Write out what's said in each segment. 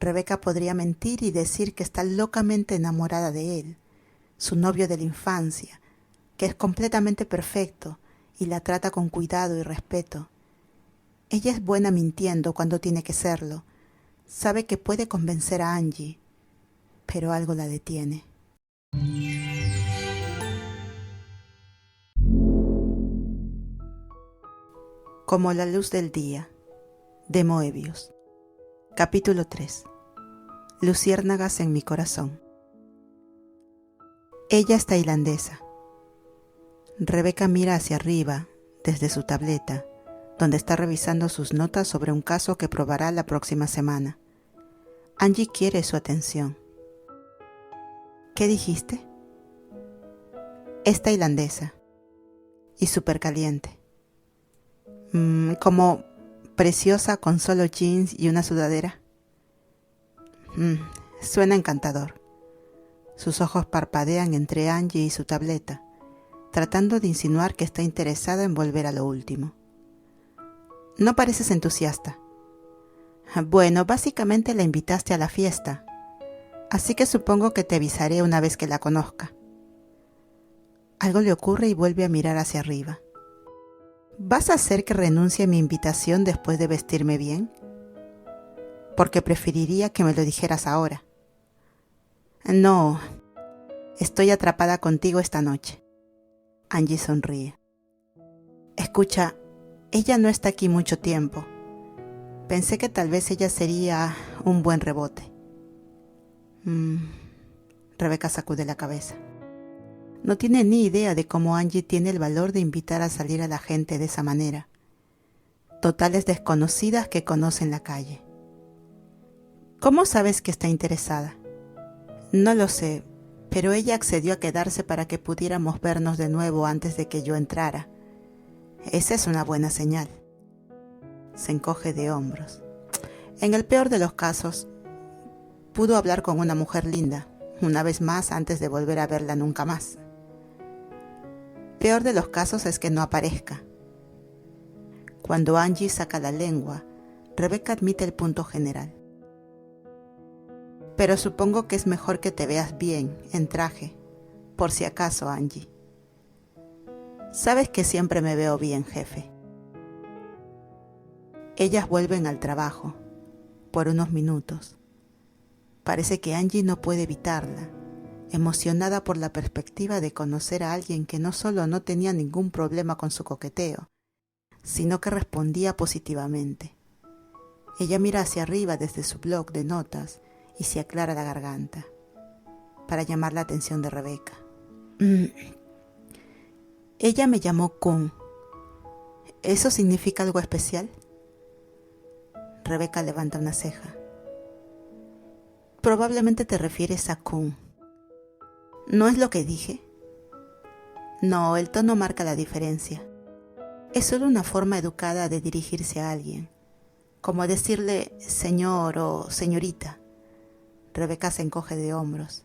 Rebeca podría mentir y decir que está locamente enamorada de él, su novio de la infancia, que es completamente perfecto y la trata con cuidado y respeto. Ella es buena mintiendo cuando tiene que serlo. Sabe que puede convencer a Angie, pero algo la detiene. Como la luz del día, de Moebius. Capítulo 3. Luciérnagas en mi corazón. Ella es tailandesa. Rebeca mira hacia arriba, desde su tableta, donde está revisando sus notas sobre un caso que probará la próxima semana. Angie quiere su atención. ¿Qué dijiste? Es tailandesa y súper caliente. Como preciosa con solo jeans y una sudadera. Suena encantador. Sus ojos parpadean entre Angie y su tableta, tratando de insinuar que está interesada en volver a lo último. No pareces entusiasta. Bueno, básicamente la invitaste a la fiesta, así que supongo que te avisaré una vez que la conozca. Algo le ocurre y vuelve a mirar hacia arriba. ¿Vas a hacer que renuncie a mi invitación después de vestirme bien? Porque preferiría que me lo dijeras ahora. No, estoy atrapada contigo esta noche. Angie sonríe. Escucha, ella no está aquí mucho tiempo. Pensé que tal vez ella sería un buen rebote. Rebeca sacude la cabeza. No tiene ni idea de cómo Angie tiene el valor de invitar a salir a la gente de esa manera. Totales desconocidas que conoce en la calle. ¿Cómo sabes que está interesada? No lo sé, pero ella accedió a quedarse para que pudiéramos vernos de nuevo antes de que yo entrara. Esa es una buena señal. Se encoge de hombros. En el peor de los casos, pudo hablar con una mujer linda, una vez más antes de volver a verla nunca más. Peor de los casos es que no aparezca. Cuando Angie saca la lengua, Rebeca admite el punto general. Pero supongo que es mejor que te veas bien, en traje, por si acaso, Angie. Sabes que siempre me veo bien, jefe. Ellas vuelven al trabajo, por unos minutos. Parece que Angie no puede evitarla, emocionada por la perspectiva de conocer a alguien que no solo no tenía ningún problema con su coqueteo, sino que respondía positivamente. Ella mira hacia arriba desde su bloc de notas y se aclara la garganta, para llamar la atención de Rebeca. Ella me llamó Kun. ¿Eso significa algo especial? Rebeca levanta una ceja. Probablemente te refieres a Kun. ¿No es lo que dije? No, el tono marca la diferencia. Es solo una forma educada de dirigirse a alguien, como decirle señor o señorita. Rebeca se encoge de hombros.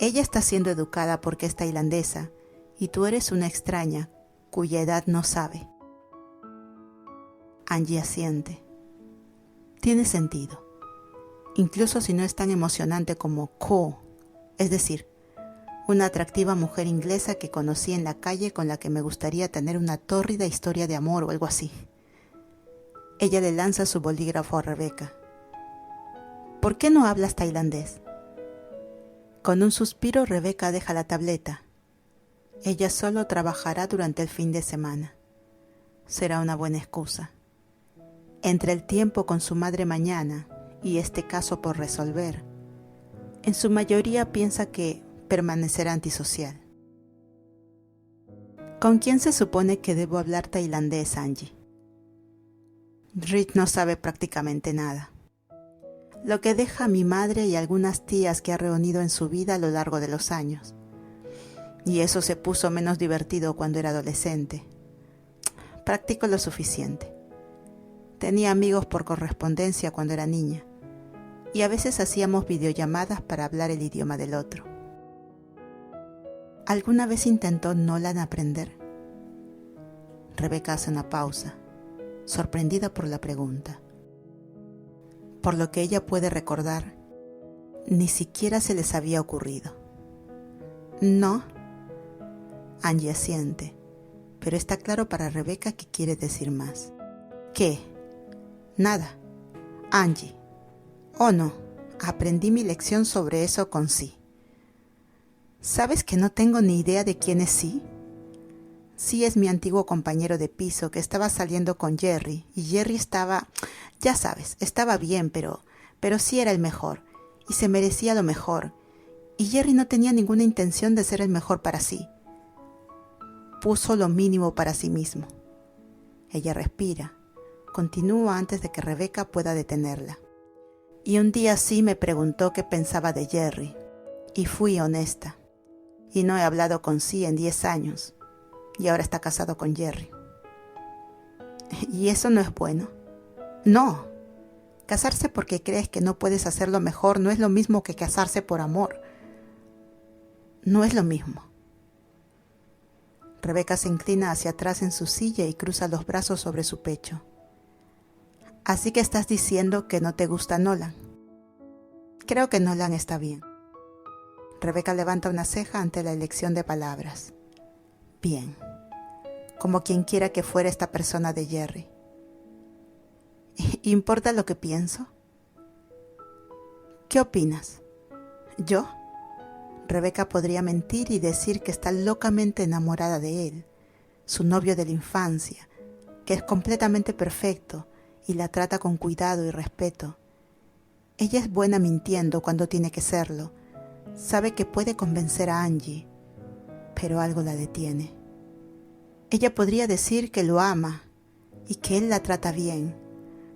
Ella está siendo educada porque es tailandesa y tú eres una extraña cuya edad no sabe. Angie asiente. Tiene sentido, incluso si no es tan emocionante como Ko, es decir, una atractiva mujer inglesa que conocí en la calle con la que me gustaría tener una tórrida historia de amor o algo así. Ella le lanza su bolígrafo a Rebeca. ¿Por qué no hablas tailandés? Con un suspiro, Rebeca deja la tableta. Ella solo trabajará durante el fin de semana. Será una buena excusa. Entre el tiempo con su madre mañana y este caso por resolver, en su mayoría piensa que permanecerá antisocial. ¿Con quién se supone que debo hablar tailandés, Angie? Rick no sabe prácticamente nada. Lo que deja a mi madre y algunas tías que ha reunido en su vida a lo largo de los años. Y eso se puso menos divertido cuando era adolescente. Practico lo suficiente. Tenía amigos por correspondencia cuando era niña, y a veces hacíamos videollamadas para hablar el idioma del otro. ¿Alguna vez intentó Nolan aprender? Rebeca hace una pausa, sorprendida por la pregunta. Por lo que ella puede recordar, ni siquiera se les había ocurrido. No, Angie asiente, pero está claro para Rebeca que quiere decir más. ¿Qué? Nada. Angie. Oh no, aprendí mi lección sobre eso con Sí. ¿Sabes que no tengo ni idea de quién es Sí? Sí es mi antiguo compañero de piso que estaba saliendo con Jerry, y Jerry estaba, ya sabes, estaba bien, pero sí era el mejor, y se merecía lo mejor, y Jerry no tenía ninguna intención de ser el mejor para Sí. Puso lo mínimo para sí mismo. Ella respira, continúa antes de que Rebeca pueda detenerla. Y un día Sí me preguntó qué pensaba de Jerry, y fui honesta, y no he hablado con Sí en 10 años. Y ahora está casado con Jerry. ¿Y eso no es bueno? No. Casarse porque crees que no puedes hacerlo mejor no es lo mismo que casarse por amor. No es lo mismo. Rebeca se inclina hacia atrás en su silla y cruza los brazos sobre su pecho. Así que estás diciendo que no te gusta Nolan. Creo que Nolan está bien. Rebeca levanta una ceja ante la elección de palabras. Bien. Como quien quiera que fuera esta persona de Jerry. ¿Importa lo que pienso? ¿Qué opinas? ¿Yo? Rebeca podría mentir y decir que está locamente enamorada de él, su novio de la infancia, que es completamente perfecto y la trata con cuidado y respeto. Ella es buena mintiendo cuando tiene que serlo. Sabe que puede convencer a Angie, pero algo la detiene. Ella podría decir que lo ama y que él la trata bien,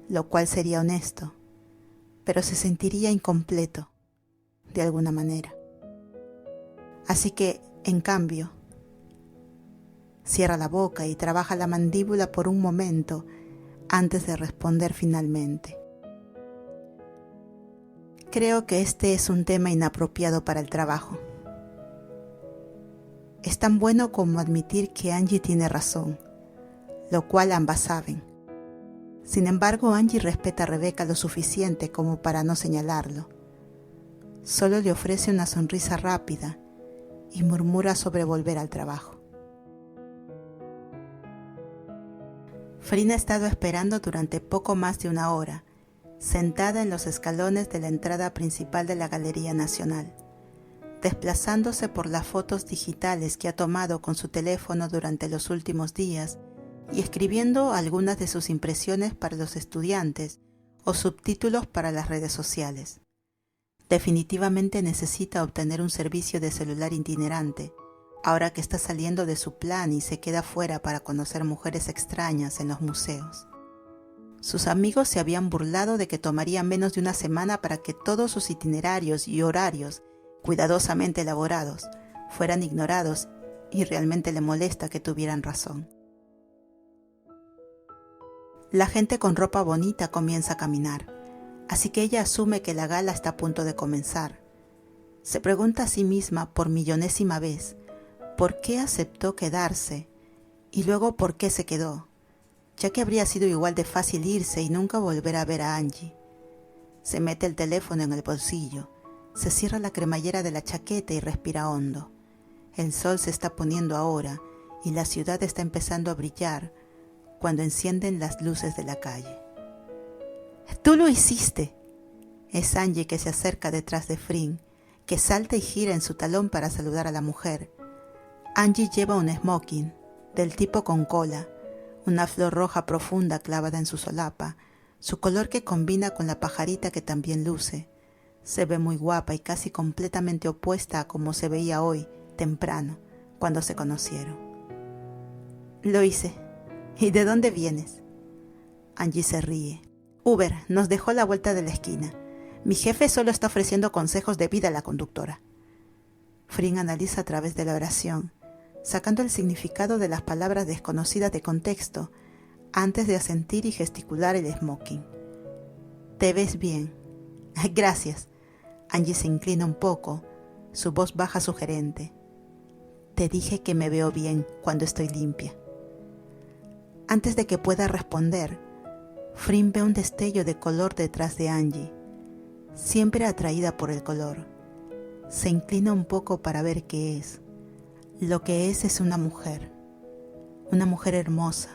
lo cual sería honesto, pero se sentiría incompleto, de alguna manera. Así que, en cambio, cierra la boca y trabaja la mandíbula por un momento antes de responder finalmente. Creo que este es un tema inapropiado para el trabajo. Es tan bueno como admitir que Angie tiene razón, lo cual ambas saben. Sin embargo, Angie respeta a Rebeca lo suficiente como para no señalarlo. Solo le ofrece una sonrisa rápida y murmura sobre volver al trabajo. Frin ha estado esperando durante poco más de una hora, sentada en los escalones de la entrada principal de la Galería Nacional, desplazándose por las fotos digitales que ha tomado con su teléfono durante los últimos días y escribiendo algunas de sus impresiones para los estudiantes o subtítulos para las redes sociales. Definitivamente necesita obtener un servicio de celular itinerante, ahora que está saliendo de su plan y se queda fuera para conocer mujeres extrañas en los museos. Sus amigos se habían burlado de que tomaría menos de una semana para que todos sus itinerarios y horarios, cuidadosamente elaborados, fueran ignorados, y realmente le molesta que tuvieran razón. La gente con ropa bonita comienza a caminar, así que ella asume que la gala está a punto de comenzar. Se pregunta a sí misma por millonésima vez por qué aceptó quedarse y luego por qué se quedó, ya que habría sido igual de fácil irse y nunca volver a ver a Angie. Se mete el teléfono en el bolsillo, se cierra la cremallera de la chaqueta y respira hondo. El sol se está poniendo ahora y la ciudad está empezando a brillar cuando encienden las luces de la calle. ¡Tú lo hiciste! Es Angie que se acerca detrás de Frin, que salta y gira en su talón para saludar a la mujer. Angie lleva un smoking, del tipo con cola, una flor roja profunda clavada en su solapa, su color que combina con la pajarita que también luce. Se ve muy guapa y casi completamente opuesta a como se veía hoy, temprano, cuando se conocieron. Lo hice. ¿Y de dónde vienes? Angie se ríe. Uber nos dejó a la vuelta de la esquina. Mi jefe solo está ofreciendo consejos de vida a la conductora. Frin analiza a través de la oración, sacando el significado de las palabras desconocidas de contexto antes de asentir y gesticular el smoking. Te ves bien. Gracias. Angie se inclina un poco, su voz baja sugerente. Te dije que me veo bien cuando estoy limpia. Antes de que pueda responder, Frin ve un destello de color detrás de Angie, siempre atraída por el color. Se inclina un poco para ver qué es. Lo que es una mujer hermosa,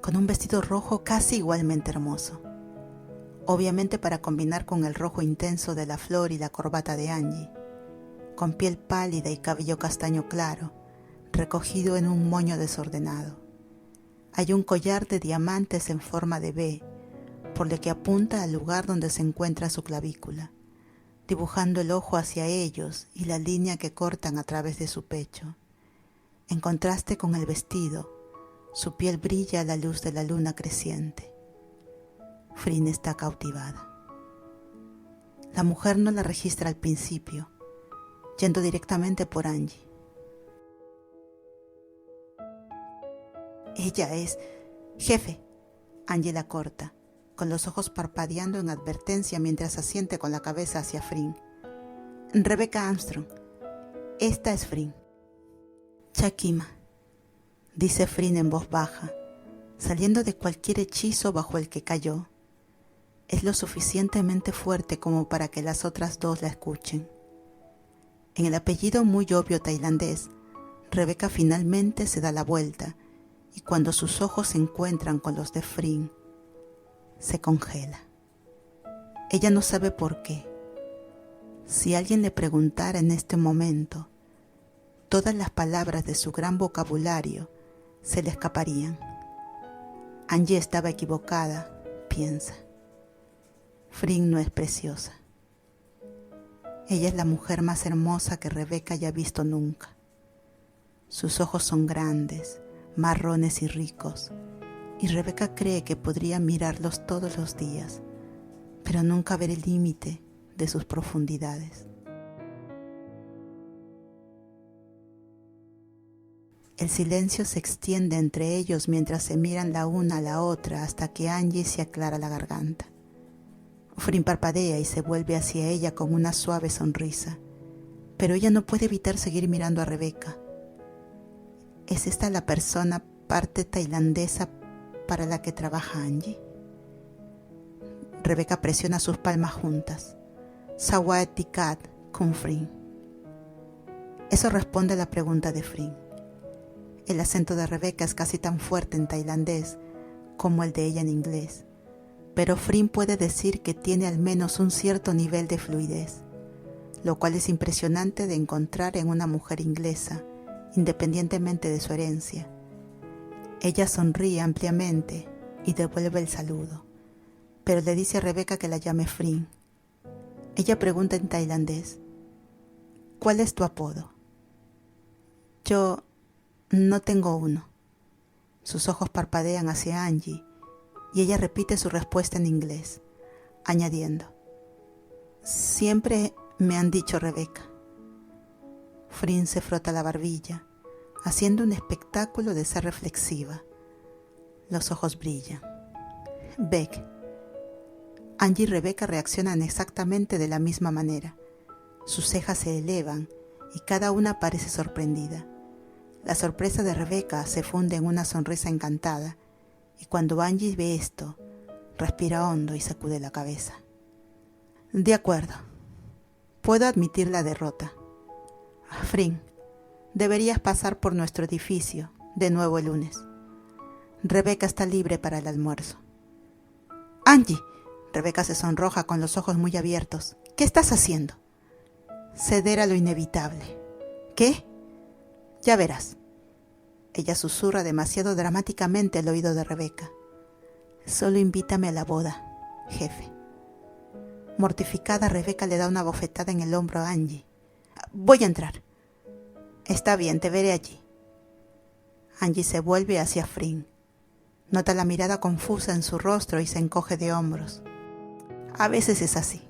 con un vestido rojo casi igualmente hermoso, obviamente para combinar con el rojo intenso de la flor y la corbata de Angie, con piel pálida y cabello castaño claro, recogido en un moño desordenado. Hay un collar de diamantes en forma de V, por lo que apunta al lugar donde se encuentra su clavícula, dibujando el ojo hacia ellos y la línea que cortan a través de su pecho. En contraste con el vestido, su piel brilla a la luz de la luna creciente. Frin está cautivada. La mujer no la registra al principio, yendo directamente por Angie. Ella es... Jefe, Angie la corta, con los ojos parpadeando en advertencia mientras asiente con la cabeza hacia Frin. Rebecca Armstrong, esta es Frin. Chakima, dice Frin en voz baja, saliendo de cualquier hechizo bajo el que cayó. Es lo suficientemente fuerte como para que las otras dos la escuchen. En el apellido muy obvio tailandés, Rebecca finalmente se da la vuelta y cuando sus ojos se encuentran con los de Frin, se congela. Ella no sabe por qué. Si alguien le preguntara en este momento, todas las palabras de su gran vocabulario se le escaparían. Angie estaba equivocada, piensa. Frin no es preciosa. Ella es la mujer más hermosa que Rebecca haya visto nunca. Sus ojos son grandes, marrones y ricos, y Rebecca cree que podría mirarlos todos los días, pero nunca ver el límite de sus profundidades. El silencio se extiende entre ellos mientras se miran la una a la otra hasta que Angie se aclara la garganta. Frin parpadea y se vuelve hacia ella con una suave sonrisa, pero ella no puede evitar seguir mirando a Rebecca. ¿Es esta la persona parte tailandesa para la que trabaja Angie? Rebecca presiona sus palmas juntas. Sawat Dikat kun Frin. Eso responde a la pregunta de Frin. El acento de Rebecca es casi tan fuerte en tailandés como el de ella en inglés, pero Frin puede decir que tiene al menos un cierto nivel de fluidez, lo cual es impresionante de encontrar en una mujer inglesa, independientemente de su herencia. Ella sonríe ampliamente y devuelve el saludo, pero le dice a Rebecca que la llame Frin. Ella pregunta en tailandés, ¿cuál es tu apodo? Yo no tengo uno. Sus ojos parpadean hacia Angie y ella repite su respuesta en inglés, añadiendo, siempre me han dicho Rebecca. Frin se frota la barbilla, haciendo un espectáculo de ser reflexiva. Los ojos brillan. Beck. Angie y Rebecca reaccionan exactamente de la misma manera. Sus cejas se elevan y cada una parece sorprendida. La sorpresa de Rebecca se funde en una sonrisa encantada, y cuando Angie ve esto, respira hondo y sacude la cabeza. De acuerdo, puedo admitir la derrota. Frin, deberías pasar por nuestro edificio de nuevo el lunes. Rebecca está libre para el almuerzo. Angie, Rebecca se sonroja con los ojos muy abiertos. ¿Qué estás haciendo? Ceder a lo inevitable. ¿Qué? Ya verás. Ella susurra demasiado dramáticamente al oído de Rebecca. Solo invítame a la boda, jefe. Mortificada, Rebecca le da una bofetada en el hombro a Angie. Voy a entrar. Está bien, te veré allí. Angie se vuelve hacia Frin. Nota la mirada confusa en su rostro y se encoge de hombros. A veces es así.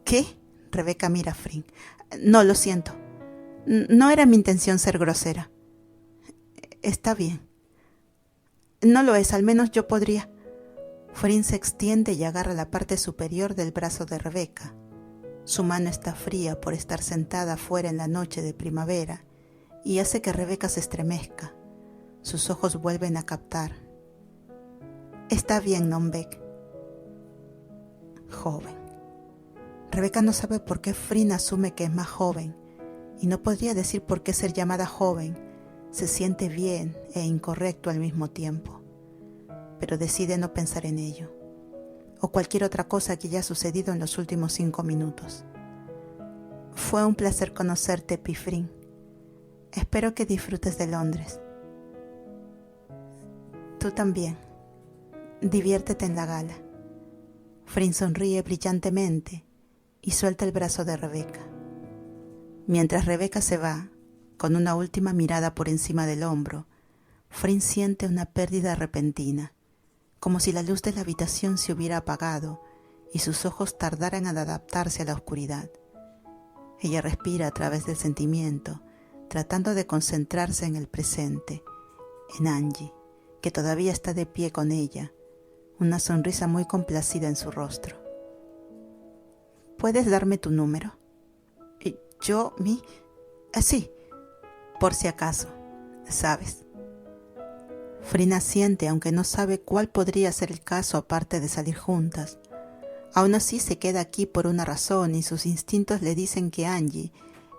¿Qué? Rebecca mira a Frin. No, lo siento. No era mi intención ser grosera. Está bien. No lo es, al menos yo podría. Frin se extiende y agarra la parte superior del brazo de Rebecca. Su mano está fría por estar sentada afuera en la noche de primavera y hace que Rebecca se estremezca. Sus ojos vuelven a captar Está bien, Nombek. Joven. Rebeca no sabe por qué Frin asume que es más joven y no podría decir por qué ser llamada joven se siente bien e incorrecto al mismo tiempo, pero decide no pensar en ello o cualquier otra cosa que haya sucedido en los últimos 5 minutos. Fue un placer conocerte, Pifrin. Espero que disfrutes de Londres. Tú también. Diviértete en la gala. Frin sonríe brillantemente y suelta el brazo de Rebeca. Mientras Rebeca se va, con una última mirada por encima del hombro, Frin siente una pérdida repentina, como si la luz de la habitación se hubiera apagado y sus ojos tardaran en adaptarse a la oscuridad. Ella respira a través del sentimiento, tratando de concentrarse en el presente, en Angie, que todavía está de pie con ella, una sonrisa muy complacida en su rostro. ¿Puedes darme tu número? Sí, por si acaso, ¿sabes? Frin asiente, aunque no sabe cuál podría ser el caso aparte de salir juntas. Aún así se queda aquí por una razón y sus instintos le dicen que Angie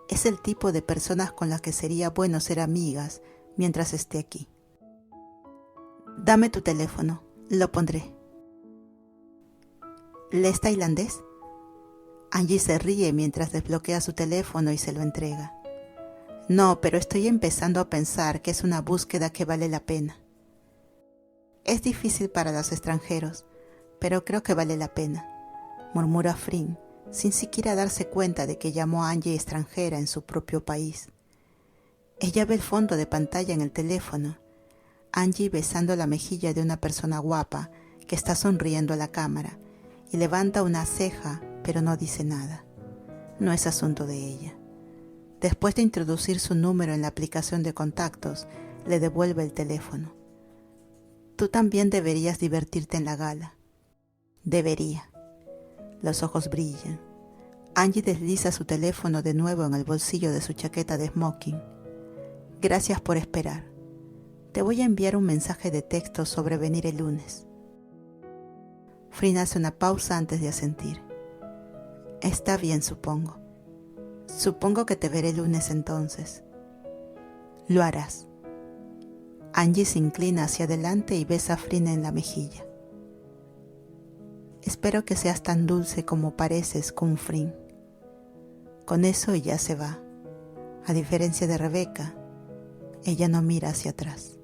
es el tipo de personas con las que sería bueno ser amigas mientras esté aquí. Dame tu teléfono, lo pondré. ¿Lees tailandés? Angie se ríe mientras desbloquea su teléfono y se lo entrega. No, pero estoy empezando a pensar que es una búsqueda que vale la pena. Es difícil para los extranjeros, pero creo que vale la pena, murmura Frin, sin siquiera darse cuenta de que llamó a Angie extranjera en su propio país. Ella ve el fondo de pantalla en el teléfono, Angie besando la mejilla de una persona guapa que está sonriendo a la cámara y levanta una ceja, pero no dice nada. No es asunto de ella. Después de introducir su número en la aplicación de contactos, le devuelve el teléfono. Tú también deberías divertirte en la gala. Debería. Los ojos brillan. Angie desliza su teléfono de nuevo en el bolsillo de su chaqueta de smoking. Gracias por esperar. Te voy a enviar un mensaje de texto sobre venir el lunes. Frin hace una pausa antes de asentir. Está bien, supongo. Supongo que te veré el lunes entonces. Lo harás. Angie se inclina hacia adelante y besa a Frin en la mejilla. Espero que seas tan dulce como pareces, con Frin. Con eso ella se va. A diferencia de Rebeca, ella no mira hacia atrás.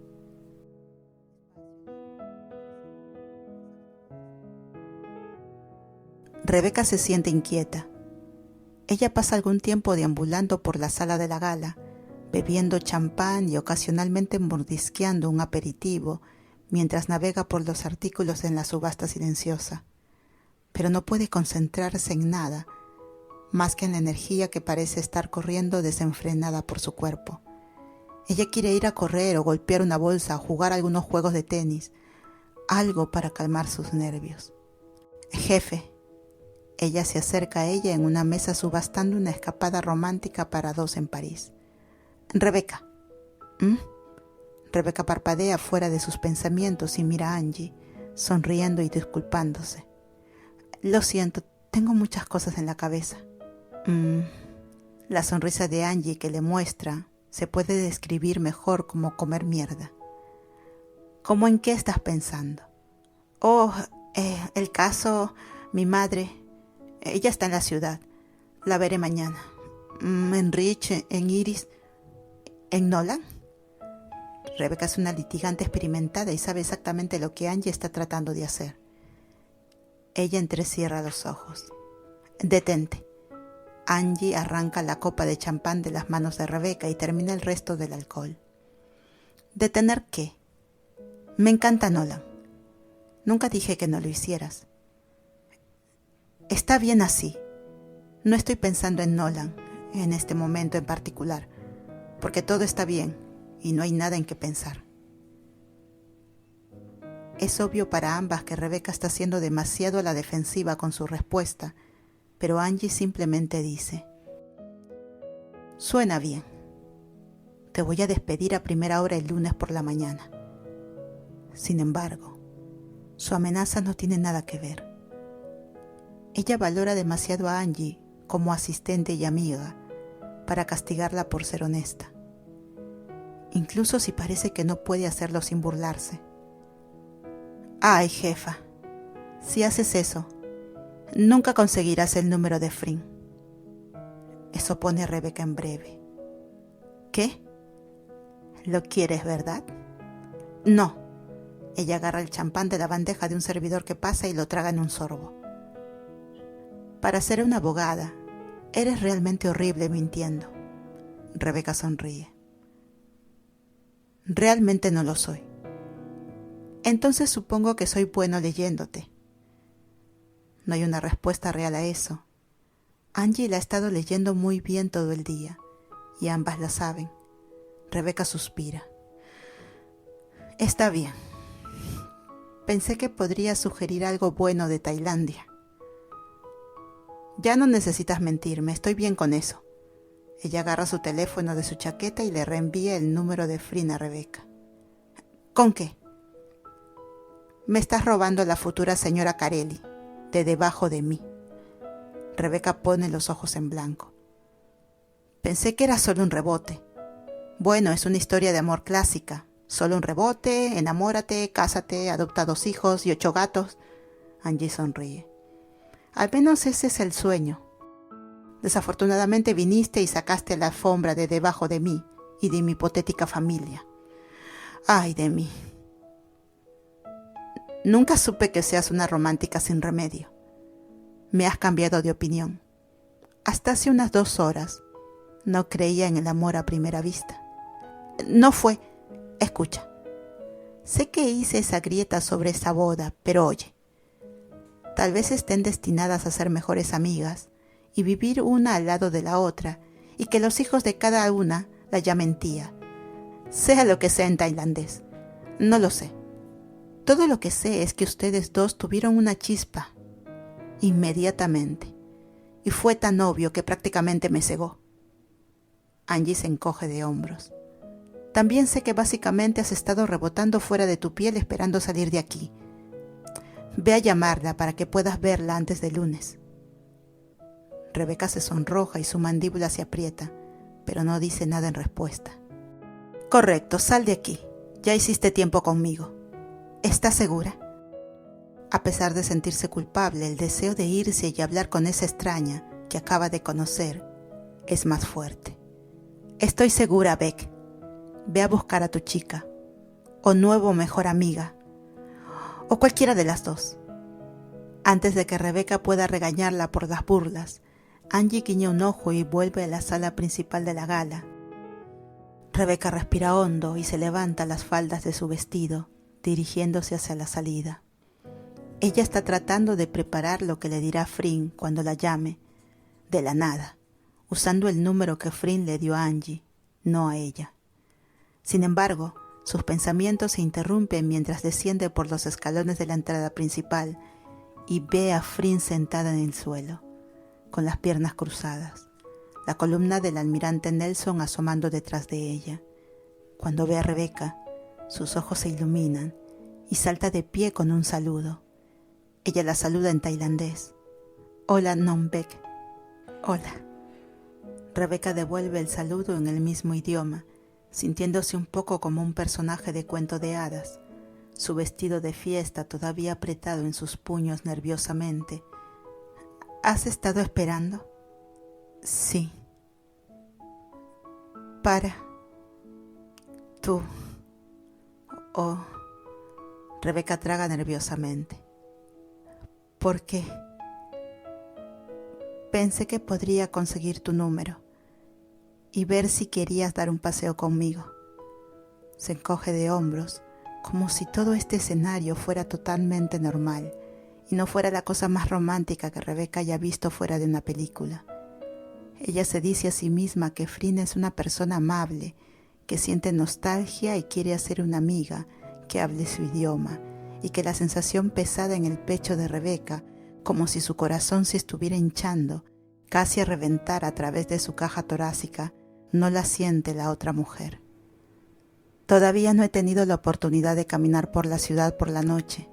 Rebeca se siente inquieta. Ella pasa algún tiempo deambulando por la sala de la gala, bebiendo champán y ocasionalmente mordisqueando un aperitivo mientras navega por los artículos en la subasta silenciosa. Pero no puede concentrarse en nada, más que en la energía que parece estar corriendo desenfrenada por su cuerpo. Ella quiere ir a correr o golpear una bolsa o jugar algunos juegos de tenis, algo para calmar sus nervios. Jefe. Ella se acerca a ella en una mesa subastando una escapada romántica para 2 en París. Rebeca. Rebeca parpadea fuera de sus pensamientos y mira a Angie, sonriendo y disculpándose. Lo siento, tengo muchas cosas en la cabeza. La sonrisa de Angie que le muestra se puede describir mejor como comer mierda. ¿Cómo en qué estás pensando? El caso, mi madre... Ella está en la ciudad. La veré mañana. En Rich, en Iris, en Nolan. Rebeca es una litigante experimentada y sabe exactamente lo que Angie está tratando de hacer. Ella entrecierra los ojos. Detente. Angie arranca la copa de champán de las manos de Rebeca y termina el resto del alcohol. ¿Detener qué? Me encanta Nolan. Nunca dije que no lo hicieras. Está bien así. No estoy pensando en Nolan en este momento en particular, porque todo está bien y no hay nada en qué pensar. Es obvio para ambas que Rebeca está siendo demasiado a la defensiva con su respuesta, pero Angie simplemente dice: Suena bien. Te voy a despedir a primera hora el lunes por la mañana. Sin embargo, Su amenaza no tiene nada que ver. Ella valora demasiado a Angie como asistente y amiga para castigarla por ser honesta, incluso si parece que no puede hacerlo sin burlarse. Ay, jefa, si haces eso, nunca conseguirás el número de Frin. Eso pone a Rebeca en breve. ¿Qué? ¿Lo quieres, verdad? No. Ella agarra el champán de la bandeja de un servidor que pasa y lo traga en un sorbo. Para ser una abogada, eres realmente horrible mintiendo. Rebeca sonríe. Realmente no lo soy. Entonces supongo que soy bueno leyéndote. No hay una respuesta real a eso. Angie la ha estado leyendo muy bien todo el día, y ambas la saben. Rebeca suspira. Está bien. Pensé que podría sugerir algo bueno de Tailandia. Ya no necesitas mentirme, estoy bien con eso. Ella agarra su teléfono de su chaqueta y le reenvía el número de Frin a Rebeca. ¿Con qué? Me estás robando la futura señora Carelli, de debajo de mí. Rebeca pone los ojos en blanco. Pensé que era solo un rebote. Bueno, es una historia de amor clásica. Solo un rebote, enamórate, cásate, adopta 2 hijos y 8 gatos. Angie sonríe. Al menos ese es el sueño. Desafortunadamente viniste y sacaste la alfombra de debajo de mí y de mi hipotética familia. Ay de mí. Nunca supe que seas una romántica sin remedio. Me has cambiado de opinión. Hasta hace unas 2 horas no creía en el amor a primera vista. No fue... Escucha. Sé que hice esa grieta sobre esa boda, pero oye. Tal vez estén destinadas a ser mejores amigas y vivir una al lado de la otra y que los hijos de cada una la llamen tía. Sea lo que sea en tailandés. No lo sé. Todo lo que sé es que ustedes dos tuvieron una chispa. Inmediatamente. Y fue tan obvio que prácticamente me cegó. Angie se encoge de hombros. También sé que básicamente has estado rebotando fuera de tu piel esperando salir de aquí. Ve a llamarla para que puedas verla antes del lunes. Rebeca se sonroja y su mandíbula se aprieta, pero no dice nada en respuesta. Correcto, sal de aquí. Ya hiciste tiempo conmigo. ¿Estás segura? A pesar de sentirse culpable, el deseo de irse y hablar con esa extraña que acaba de conocer es más fuerte. Estoy segura, Beck. Ve a buscar a tu chica, o nuevo mejor amiga, o cualquiera de las dos. Antes de que Rebeca pueda regañarla por las burlas, Angie guiña un ojo y vuelve a la sala principal de la gala. Rebeca respira hondo y se levanta las faldas de su vestido, dirigiéndose hacia la salida. Ella está tratando de preparar lo que le dirá Frin cuando la llame, de la nada, usando el número que Frin le dio a Angie, no a ella. Sin embargo, sus pensamientos se interrumpen mientras desciende por los escalones de la entrada principal y ve a Frin sentada en el suelo, con las piernas cruzadas, la columna del almirante Nelson asomando detrás de ella. Cuando ve a Rebeca, sus ojos se iluminan y salta de pie con un saludo. Ella la saluda en tailandés. Hola, Nom Beck. Hola. Rebeca devuelve el saludo en el mismo idioma, sintiéndose un poco como un personaje de cuento de hadas, su vestido de fiesta todavía apretado en sus puños nerviosamente. ¿Has estado esperando? Sí. Para. Tú. Oh. Rebeca traga nerviosamente. ¿Por qué? Pensé que podría conseguir tu número y ver si querías dar un paseo conmigo. Se encoge de hombros, como si todo este escenario fuera totalmente normal y no fuera la cosa más romántica que Rebeca haya visto fuera de una película. Ella se dice a sí misma que Frin es una persona amable, que siente nostalgia y quiere hacer una amiga que hable su idioma, y que la sensación pesada en el pecho de Rebeca, como si su corazón se estuviera hinchando, casi a reventar a través de su caja torácica, no la siente la otra mujer. Todavía no he tenido la oportunidad de caminar por la ciudad por la noche.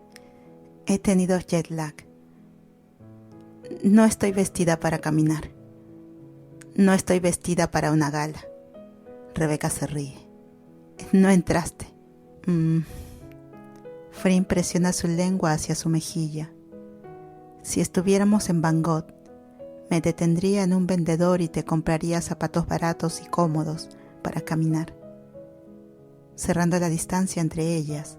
He tenido jet lag. No estoy vestida para caminar. No estoy vestida para una gala. Rebeca se ríe. No entraste. Flynn presiona su lengua hacia su mejilla. Si estuviéramos en Van Gogh, me detendría en un vendedor y te compraría zapatos baratos y cómodos para caminar. Cerrando la distancia entre ellas,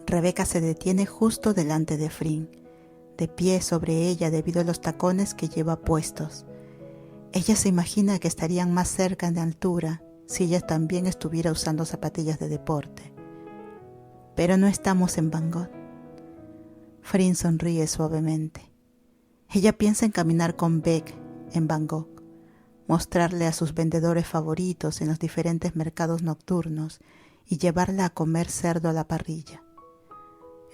Rebeca se detiene justo delante de Flynn, de pie sobre ella debido a los tacones que lleva puestos. Ella se imagina que estarían más cerca de altura si ella también estuviera usando zapatillas de deporte. Pero no estamos en Van Gogh. Flynn sonríe suavemente. Ella piensa en caminar con Beck en Van Gogh, mostrarle a sus vendedores favoritos en los diferentes mercados nocturnos y llevarla a comer cerdo a la parrilla.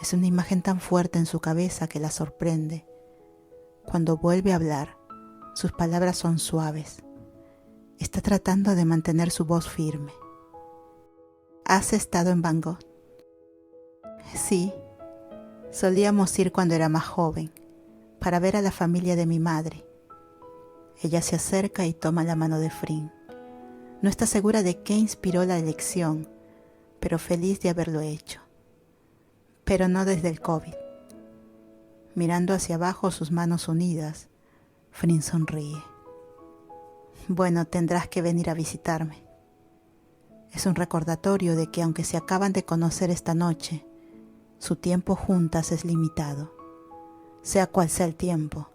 Es una imagen tan fuerte en su cabeza que la sorprende. Cuando vuelve a hablar, sus palabras son suaves. Está tratando de mantener su voz firme. ¿Has estado en Van Gogh? Sí, solíamos ir cuando era más joven, para ver a la familia de mi madre. Ella se acerca y toma la mano de Flynn. No está segura de qué inspiró la elección, pero feliz de haberlo hecho. Pero no desde el COVID. Mirando hacia abajo sus manos unidas, Flynn sonríe. Bueno, tendrás que venir a visitarme. Es un recordatorio de que aunque se acaban de conocer esta noche, su tiempo juntas es limitado, sea cual sea el tiempo.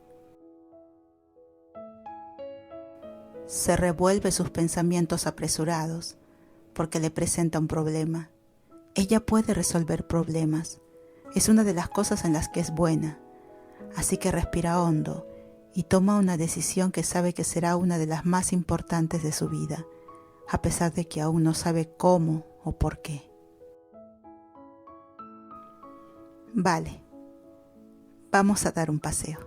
Se revuelve sus pensamientos apresurados porque le presenta un problema. Ella puede resolver problemas. Es una de las cosas en las que es buena. Así que respira hondo y toma una decisión que sabe que será una de las más importantes de su vida, a pesar de que aún no sabe cómo o por qué. Vale, vamos a dar un paseo.